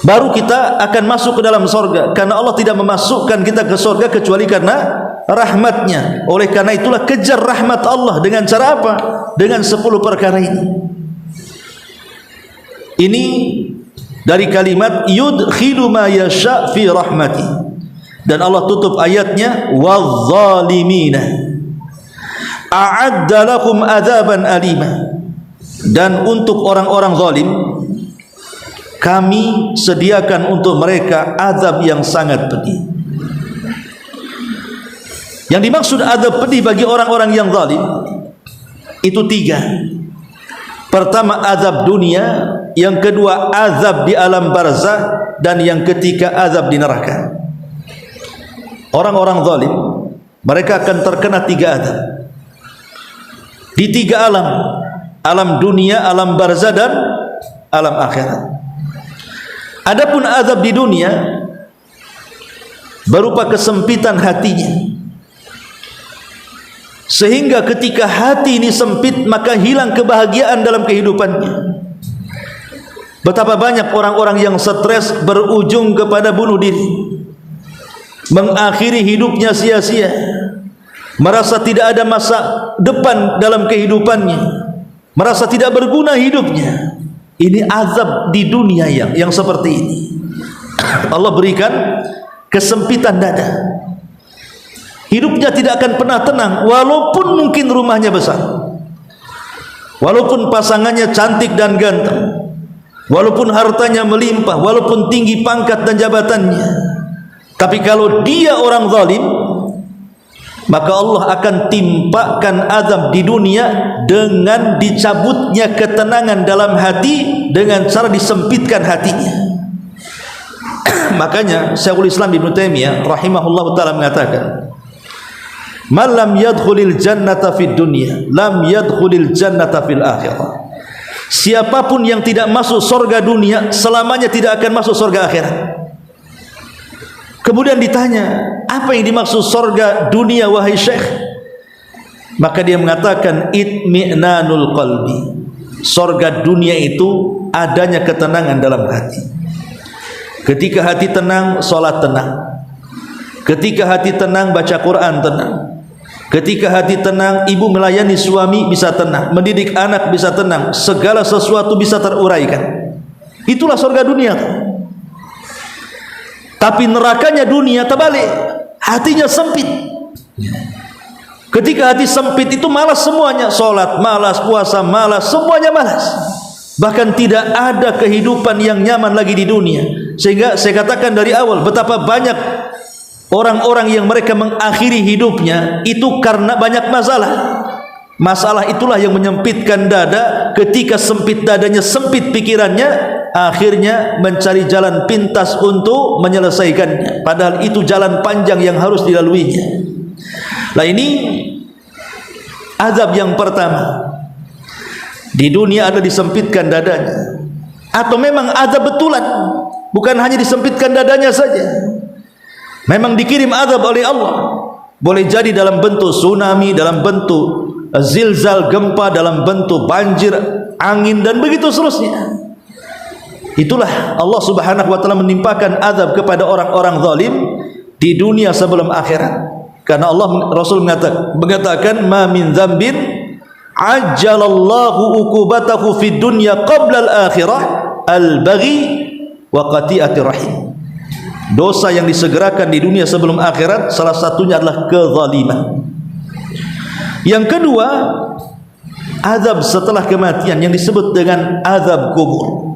baru kita akan masuk ke dalam sorga. Karena Allah tidak memasukkan kita ke sorga kecuali karena rahmatnya. Oleh karena itulah kejar rahmat Allah dengan cara apa? Dengan 10 perkara ini. Ini dari kalimat yudkhilu ma yasha fi rahmati. Dan Allah tutup ayatnya wadh-dhalimina a'adda lahum adzaban alima. Dan untuk orang-orang zalim kami sediakan untuk mereka azab yang sangat pedih. Yang dimaksud azab pedih bagi orang-orang yang zalim itu 3. Pertama azab dunia, yang kedua azab di alam barzah, dan yang ketiga azab di neraka. Orang-orang zalim mereka akan terkena 3 azab di 3 alam. Alam dunia, alam barzah, dan alam akhirat. Adapun azab di dunia berupa kesempitan hatinya, sehingga ketika hati ini sempit maka hilang kebahagiaan dalam kehidupannya. Betapa banyak orang-orang yang stres berujung kepada bunuh diri, mengakhiri hidupnya sia-sia, merasa tidak ada masa depan dalam kehidupannya, merasa tidak berguna hidupnya. Ini azab di dunia yang seperti ini. Allah berikan kesempitan dada. Hidupnya tidak akan pernah tenang, walaupun mungkin rumahnya besar, walaupun pasangannya cantik dan ganteng, walaupun hartanya melimpah, walaupun tinggi pangkat dan jabatannya. Tapi kalau dia orang zalim, maka Allah akan timpakan azab di dunia dengan dicabutnya ketenangan dalam hati dengan cara disempitkan hatinya. Makanya Syekhul Islam Ibnu Taimiyah rahimahullah taala mengatakan, "Man lam yadkhulil jannata fid dunya, lam yadkhulil jannata fil akhirah." Siapapun yang tidak masuk surga dunia, selamanya tidak akan masuk surga akhirat. Kemudian ditanya, apa yang dimaksud surga dunia wahai Syekh? Maka dia mengatakan itmi'nanul qalbi. Surga dunia itu adanya ketenangan dalam hati. Ketika hati tenang, salat tenang. Ketika hati tenang, baca Quran tenang. Ketika hati tenang, ibu melayani suami bisa tenang, mendidik anak bisa tenang, segala sesuatu bisa teruraikan. Itulah surga dunia. Tapi nerakanya dunia terbalik, hatinya sempit. Ketika hati sempit itu malas semuanya, solat malas, puasa malas, semuanya malas. Bahkan tidak ada kehidupan yang nyaman lagi di dunia. Sehingga saya katakan dari awal, betapa banyak orang-orang yang mereka mengakhiri hidupnya itu karena banyak masalah. Masalah itulah yang menyempitkan dada. Ketika sempit dadanya, sempit pikirannya, akhirnya mencari jalan pintas untuk menyelesaikannya, padahal itu jalan panjang yang harus dilaluinya. Nah, ini azab yang pertama. Di dunia ada disempitkan dadanya, atau memang azab betulan, bukan hanya disempitkan dadanya saja, memang dikirim azab oleh Allah. Boleh jadi dalam bentuk tsunami, dalam bentuk zilzal, gempa, dalam bentuk banjir, angin, dan begitu seterusnya. Itulah Allah Subhanahu wa taala menimpakan azab kepada orang-orang zalim di dunia sebelum akhirat. Karena Allah, Rasul mengatakan ma min dzambin ajjalallahu uqubatahu fid dunya qabla al-akhirah al-baghi wa qati'atir rahim. Dosa yang disegerakan di dunia sebelum akhirat salah satunya adalah kezaliman. Yang kedua, azab setelah kematian yang disebut dengan azab kubur.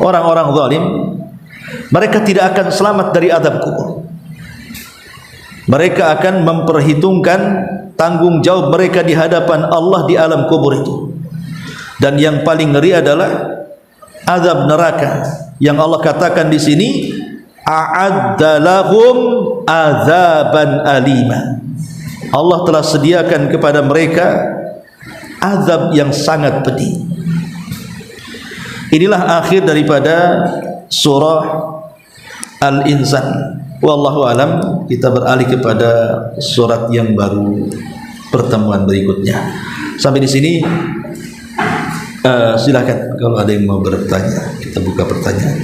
Orang-orang zalim mereka tidak akan selamat dari azab kubur. Mereka akan memperhitungkan tanggung jawab mereka di hadapan Allah di alam kubur itu. Dan yang paling ngeri adalah azab neraka yang Allah katakan di sini, a'adda lahum azaban alima. Allah telah sediakan kepada mereka azab yang sangat pedih. Inilah akhir daripada surah Al-Insan. Wallahu alam. Kita beralih kepada surat yang baru pertemuan berikutnya. Sampai di sini silakan kalau ada yang mau bertanya, kita buka pertanyaan.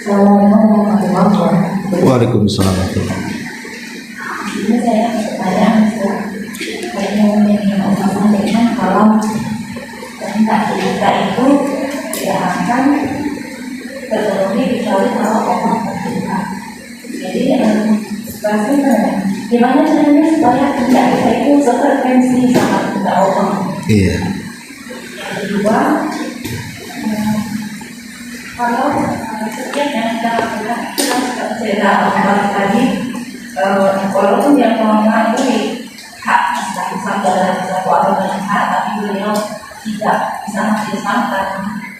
Assalamualaikum warahmatullahi wabarakatuh. Waalaikumsalam. Ini saya pertanyaan kayaknya yang sampaikan kalau kehendak kita itu tidak akan terpenuhi kecuali kalau Allah berkehendak. Jadi gimana caranya supaya kehendak kita itu sefrekuensi sama kehendak Allah? Iya. Yang kedua, kalau setiap yang kita lakukan kita cerita orang tadi, walaupun yang mengakui hak dalam satu orang dengan hak, tapi beliau tidak bisa mengislamkan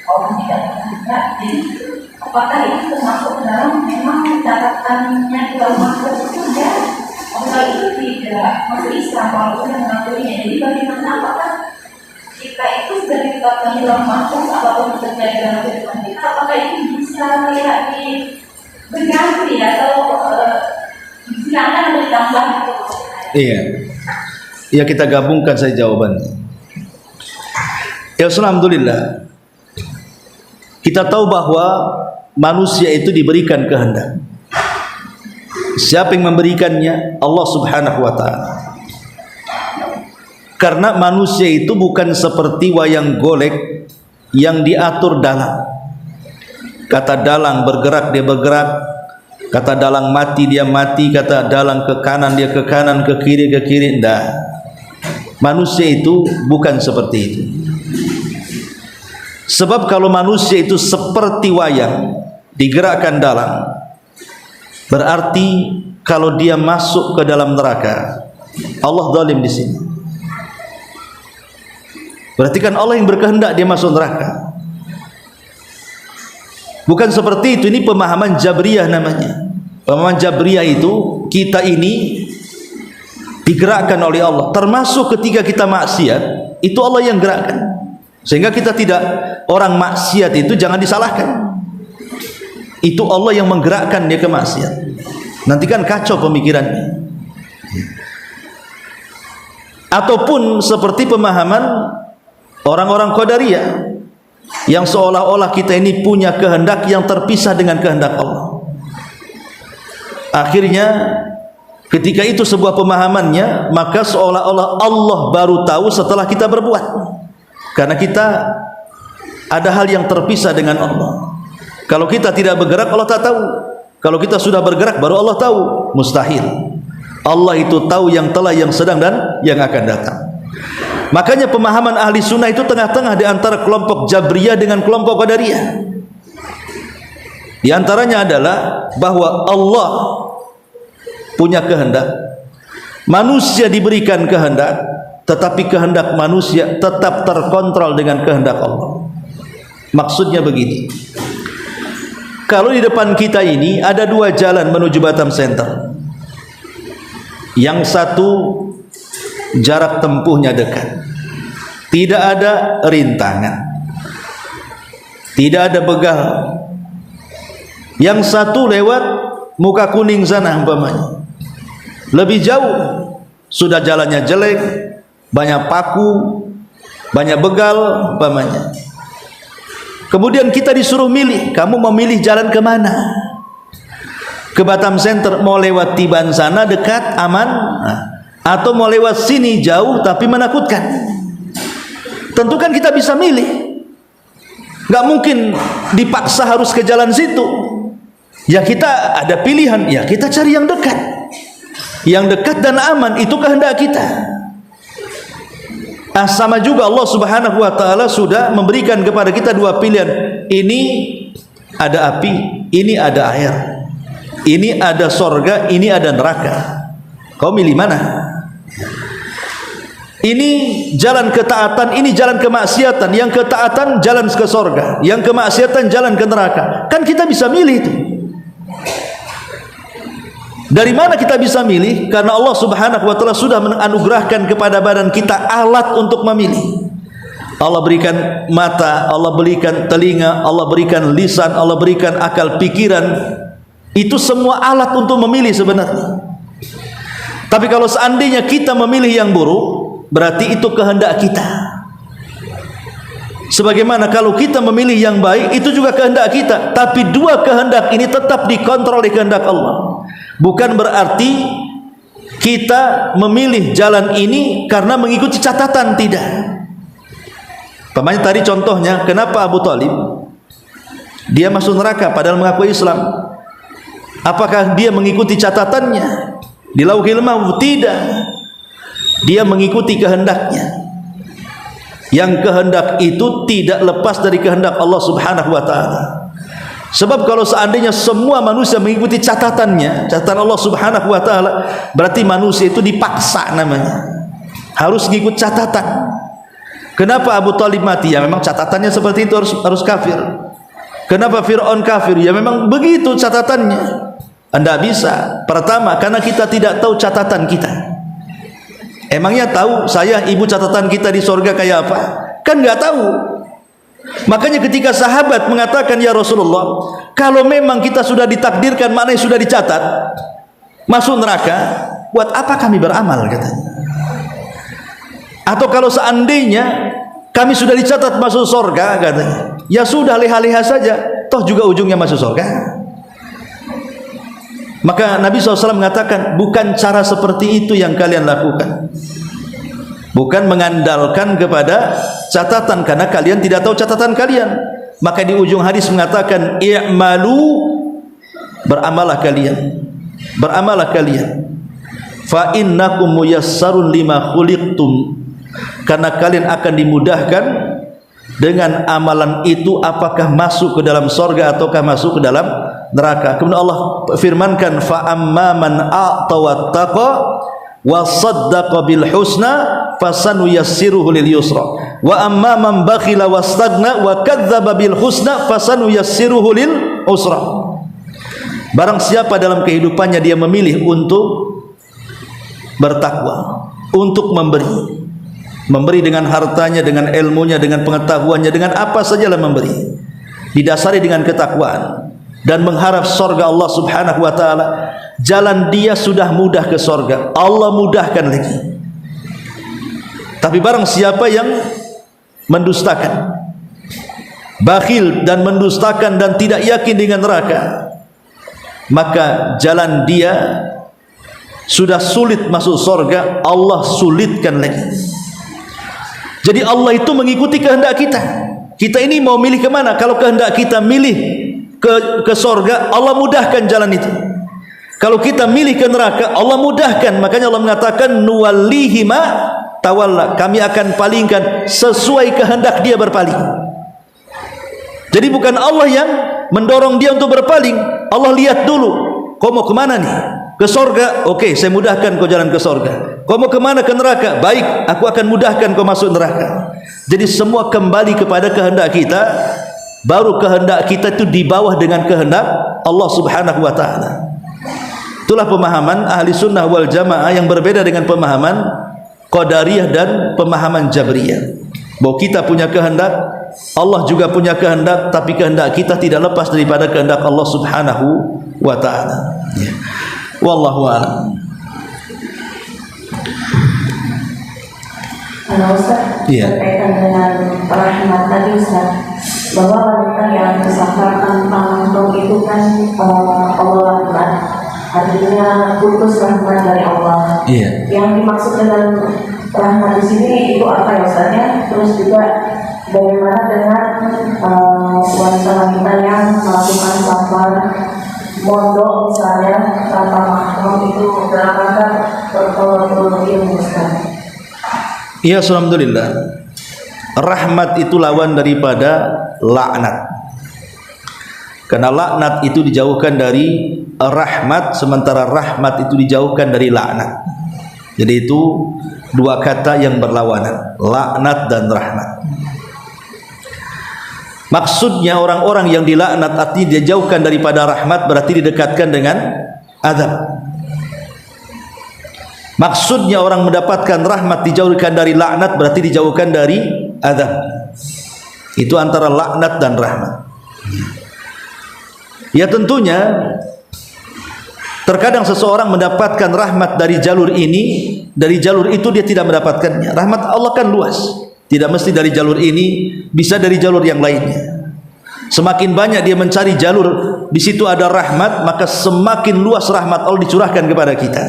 Allah tidak berkehendak. Jadi apakah itu termasuk dalam memang catatannya dalam makhluk saja? Apakah itu tidak masuk Islam walaupun yang mengakuinya? Jadi bagaimana apakah kita itu sudah ditetapkan dalam makhluk apapun terjadi dalam kehidupan kita? Apakah itu bisa melihat berganti atau dihilangkan atau ditambah? Iya. Ya, kita gabungkan saja jawabannya. Ya, alhamdulillah. Kita tahu bahwa manusia itu diberikan kehendak. Siapa yang memberikannya? Allah Subhanahu wa taala. Karena manusia itu bukan seperti wayang golek yang diatur dalang. Kata dalang bergerak, dia bergerak. Kata dalang mati, dia mati. Kata dalang ke kanan, dia ke kanan, ke kiri, ke kiri. Tidak. Manusia itu bukan seperti itu. Sebab kalau manusia itu seperti wayang digerakkan dalang, berarti kalau dia masuk ke dalam neraka, Allah zalim di sini. Berarti kan Allah yang berkehendak dia masuk neraka. Bukan seperti itu. Ini pemahaman Jabriyah namanya. Pemahaman Jabriyah itu kita ini digerakkan oleh Allah. Termasuk ketika kita maksiat, itu Allah yang gerakkan. Sehingga kita tidak, orang maksiat itu jangan disalahkan. Itu Allah yang menggerakkan dia ke maksiat. Nanti kan kacau pemikirannya. Ataupun seperti pemahaman orang-orang Qadariyah yang seolah-olah kita ini punya kehendak yang terpisah dengan kehendak Allah. Akhirnya ketika itu sebuah pemahamannya, maka seolah-olah Allah baru tahu setelah kita berbuat. Karena kita ada hal yang terpisah dengan Allah. Kalau kita tidak bergerak, Allah tak tahu. Kalau kita sudah bergerak, baru Allah tahu. Mustahil. Allah itu tahu yang telah, yang sedang, dan yang akan datang. Makanya pemahaman ahli sunnah itu tengah-tengah di antara kelompok Jabriyah dengan kelompok Qadariyah. Di antaranya adalah bahwa Allah punya kehendak, manusia diberikan kehendak, tetapi kehendak manusia tetap terkontrol dengan kehendak Allah. Maksudnya begini, kalau di depan kita ini ada dua jalan menuju Batam Center. Yang satu jarak tempuhnya dekat, tidak ada rintangan, tidak ada begal. Yang satu lewat Muka Kuning sana umpamanya, lebih jauh, sudah jalannya jelek, banyak paku, banyak begal umpamanya. Kemudian kita disuruh milih, kamu mau milih jalan kemana? Ke Batam Center, mau lewat Tiban sana dekat, aman, atau mau lewat sini jauh tapi menakutkan? Tentu kan kita bisa milih. Gak mungkin dipaksa harus ke jalan situ. Ya kita ada pilihan, ya kita cari yang dekat. Yang dekat dan aman, itu kehendak kita. Sama juga Allah Subhanahu wa taala sudah memberikan kepada kita dua pilihan. Ini ada api, ini ada air. Ini ada sorga, ini ada neraka. Kau milih mana? Ini jalan ketaatan, ini jalan kemaksiatan. Yang ketaatan jalan ke sorga, yang kemaksiatan jalan ke neraka. Kan kita bisa milih itu. Dari mana kita bisa milih? Karena Allah Subhanahu wa taala sudah menganugerahkan kepada badan kita alat untuk memilih. Allah berikan mata, Allah berikan telinga, Allah berikan lisan, Allah berikan akal pikiran. Itu semua alat untuk memilih sebenarnya. Tapi kalau seandainya kita memilih yang buruk, berarti itu kehendak kita. Sebagaimana kalau kita memilih yang baik, itu juga kehendak kita. Tapi dua kehendak ini tetap dikontrol oleh kehendak Allah. Bukan berarti kita memilih jalan ini karena mengikuti catatan, tidak. Pamannya tadi contohnya, kenapa Abu Talib dia masuk neraka padahal mengaku Islam? Apakah dia mengikuti catatannya di Lauhil Mahfuz? Tidak. Dia mengikuti kehendaknya. Yang kehendak itu tidak lepas dari kehendak Allah Subhanahu wa taala. Sebab kalau seandainya semua manusia mengikuti catatannya, catatan Allah Subhanahu wa taala, berarti manusia itu dipaksa namanya. Harus mengikut catatan. Kenapa Abu Talib mati? Ya memang catatannya seperti itu, harus kafir. Kenapa Fir'aun kafir? Ya memang begitu catatannya. Anda bisa. Pertama, karena kita tidak tahu catatan kita. Emangnya tahu saya ibu catatan kita di sorga kayak apa? Kan nggak tahu. Makanya ketika sahabat mengatakan, ya Rasulullah, kalau memang kita sudah ditakdirkan, maknanya sudah dicatat masuk neraka, buat apa kami beramal, katanya. Atau kalau seandainya kami sudah dicatat masuk sorga, katanya, ya sudah, leha-leha saja, toh juga ujungnya masuk sorga. Maka Nabi SAW mengatakan, bukan cara seperti itu yang kalian lakukan. Bukan mengandalkan kepada catatan, karena kalian tidak tahu catatan kalian. Maka di ujung hadis mengatakan, i'malu, beramalah kalian, beramalah kalian, fa innakum muyassarun lima khuliqtum, karena kalian akan dimudahkan dengan amalan itu, apakah masuk ke dalam sorga ataukah masuk ke dalam neraka. Kemudian Allah firmankan, fa amma man a'ta wattaqa wa saddaqa bil husna fasanuyassiruhu lil yusra wa amma man bakhila wastaghna wa kadzdzaba bil husna fasanuyassiruhu lil usra. Barang siapa dalam kehidupannya dia memilih untuk bertakwa, untuk memberi dengan hartanya, dengan ilmunya, dengan pengetahuannya, dengan apa sajalah memberi, didasari dengan ketakwaan dan mengharap sorga Allah Subhanahu wa taala, jalan dia sudah mudah ke sorga, Allah mudahkan lagi. Tapi barang siapa yang mendustakan, bakhil dan mendustakan dan tidak yakin dengan neraka, maka jalan dia sudah sulit masuk sorga, Allah sulitkan lagi. Jadi Allah itu mengikuti kehendak kita. Kita ini mau milih kemana? Kalau kehendak kita milih ke sorga, Allah mudahkan jalan itu. Kalau kita milih ke neraka, Allah mudahkan. Makanya Allah mengatakan, nuwallihi ma tawalla, kami akan palingkan sesuai kehendak dia berpaling. Jadi bukan Allah yang mendorong dia untuk berpaling. Allah lihat dulu, kau mau kemana nih? Ke sorga, oke, saya mudahkan kau jalan ke sorga. Kau mau kemana? Ke neraka, baik, aku akan mudahkan kau masuk neraka. Jadi semua kembali kepada kehendak kita. Baru kehendak kita itu di bawah dengan kehendak Allah Subhanahu wa ta'ala. Itulah pemahaman ahli sunnah wal jamaah yang berbeda dengan pemahaman Qadariyah dan pemahaman Jabriyah. Bahwa kita punya kehendak, Allah juga punya kehendak, tapi kehendak kita tidak lepas daripada kehendak Allah Subhanahu wa ta'ala. Wallahu a'lam. Ustaz, berkaitan dengan rahmat tadi Ustaz, bahwa wanita yang kesabaran tentang itu kan Allah laknat, artinya putus rahmat dari Allah. Iya. Yang dimaksud dengan rahmat di sini itu apa ya Ustaznya? Terus juga bagaimana dengan wanita-wanita yang melakukan safar mondok misalnya tanpa mahram, itu dalam rangka bertolak ilmu Ustaz? Ya, alhamdulillah. Rahmat itu lawan daripada laknat. Karena laknat itu dijauhkan dari rahmat, sementara rahmat itu dijauhkan dari laknat. Jadi itu dua kata yang berlawanan, laknat dan rahmat. Maksudnya orang-orang yang dilaknat artinya dijauhkan daripada rahmat, berarti didekatkan dengan azab. Maksudnya orang mendapatkan rahmat dijauhkan dari laknat, berarti dijauhkan dari azab. Itu antara laknat dan rahmat. Ya tentunya terkadang seseorang mendapatkan rahmat dari jalur ini, dari jalur itu dia tidak mendapatkannya. Rahmat Allah kan luas. Tidak mesti dari jalur ini, bisa dari jalur yang lainnya. Semakin banyak dia mencari jalur di situ ada rahmat, maka semakin luas rahmat Allah dicurahkan kepada kita.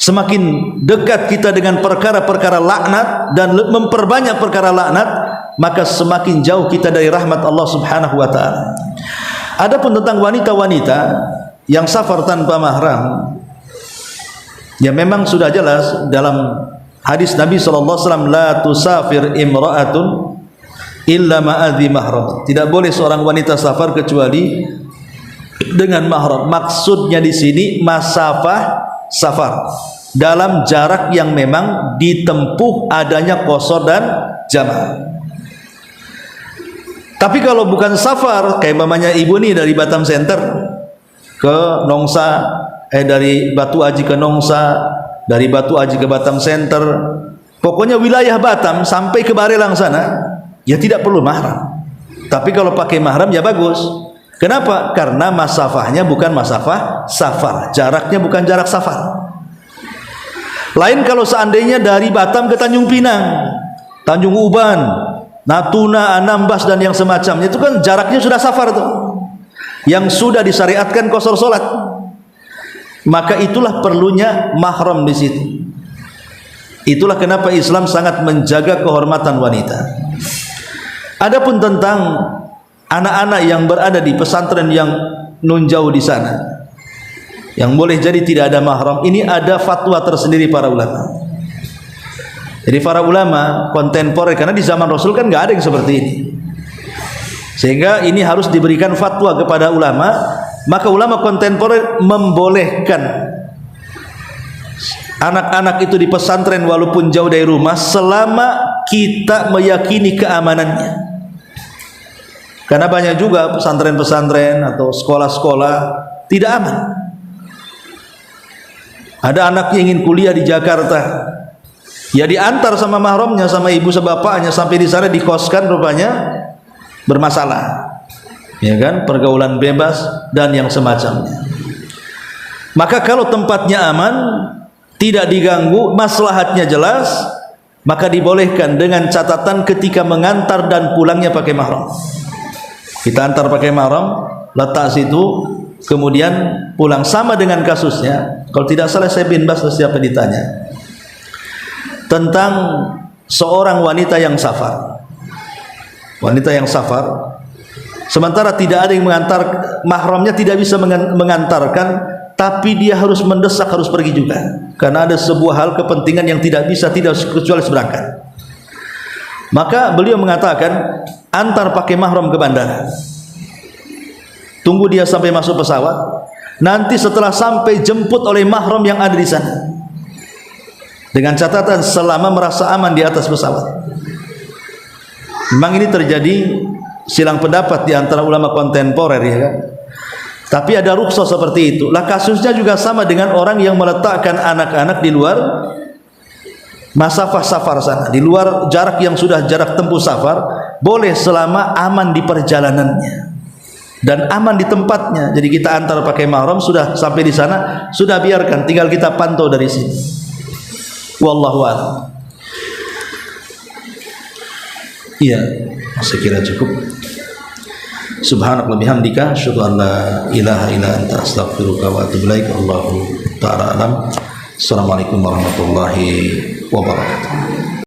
Semakin dekat kita dengan perkara-perkara laknat dan memperbanyak perkara laknat, maka semakin jauh kita dari rahmat Allah Subhanahu wa taala. Adapun tentang wanita-wanita yang safar tanpa mahram, ya memang sudah jelas dalam hadis Nabi sallallahu alaihi wasallam, la tusafir imra'atun illa ma'adhi mahram. Tidak boleh seorang wanita safar kecuali dengan mahram. Maksudnya di sini masafah safar dalam jarak yang memang ditempuh adanya qasar dan jama'. Tapi kalau bukan safar, kayak mamanya ibu nih dari Batam Center ke Nongsa, dari Batu Aji ke Nongsa, dari Batu Aji ke Batam Center, pokoknya wilayah Batam sampai ke Barelang sana, ya tidak perlu mahram. Tapi kalau pakai mahram ya bagus. Kenapa? Karena masafahnya bukan masafah safar, jaraknya bukan jarak safar. Lain kalau seandainya dari Batam ke Tanjung Pinang, Tanjung Uban, Natuna, Anambas dan yang semacamnya, itu kan jaraknya sudah safar tuh, yang sudah disyariatkan qasar salat. Maka itulah perlunya mahram di situ. Itulah kenapa Islam sangat menjaga kehormatan wanita. Adapun tentang anak-anak yang berada di pesantren yang nun jauh di sana, yang boleh jadi tidak ada mahram, ini ada fatwa tersendiri para ulama. Jadi para ulama kontemporer, karena di zaman Rasul kan nggak ada yang seperti ini, sehingga ini harus diberikan fatwa kepada ulama. Maka ulama kontemporer membolehkan anak-anak itu di pesantren walaupun jauh dari rumah, selama kita meyakini keamanannya. Karena banyak juga pesantren-pesantren atau sekolah-sekolah tidak aman. Ada anak yang ingin kuliah di Jakarta, ya diantar sama mahramnya, sama ibu sebapaknya, sampai di sana dikoskan, rupanya bermasalah, ya kan, pergaulan bebas dan yang semacamnya. Maka kalau tempatnya aman, tidak diganggu, maslahatnya jelas, maka dibolehkan, dengan catatan ketika mengantar dan pulangnya pakai mahram. Kita antar pakai mahram, letak situ, kemudian pulang. Sama dengan kasusnya, kalau tidak salah saya bin Bas, siapa ditanya tentang seorang wanita yang safar. Wanita yang safar, sementara tidak ada yang mengantar, mahramnya tidak bisa mengantarkan, tapi dia harus mendesak, harus pergi juga, karena ada sebuah hal kepentingan yang tidak bisa tidak kecuali berangkat. Maka beliau mengatakan, antar pakai mahram ke bandara, tunggu dia sampai masuk pesawat, nanti setelah sampai jemput oleh mahram yang ada di sana, dengan catatan selama merasa aman di atas pesawat. Memang ini terjadi silang pendapat di antara ulama kontemporer, ya kan? Tapi ada rukhsah seperti itu. Lah kasusnya juga sama dengan orang yang meletakkan anak-anak di luar masafah safar sana, di luar jarak yang sudah jarak tempuh safar, boleh selama aman di perjalanannya dan aman di tempatnya. Jadi kita antar pakai mahram, sudah sampai di sana, sudah biarkan, tinggal kita pantau dari sini. Wallahu a'lam. Iya, saya kira cukup. Subhanallah bihamdika, asyhadu an la ilaha illa anta, astaghfiruka wa atubu ilaik. Allahu ta'ala alam. Assalamualaikum warahmatullahi wabarakatuh.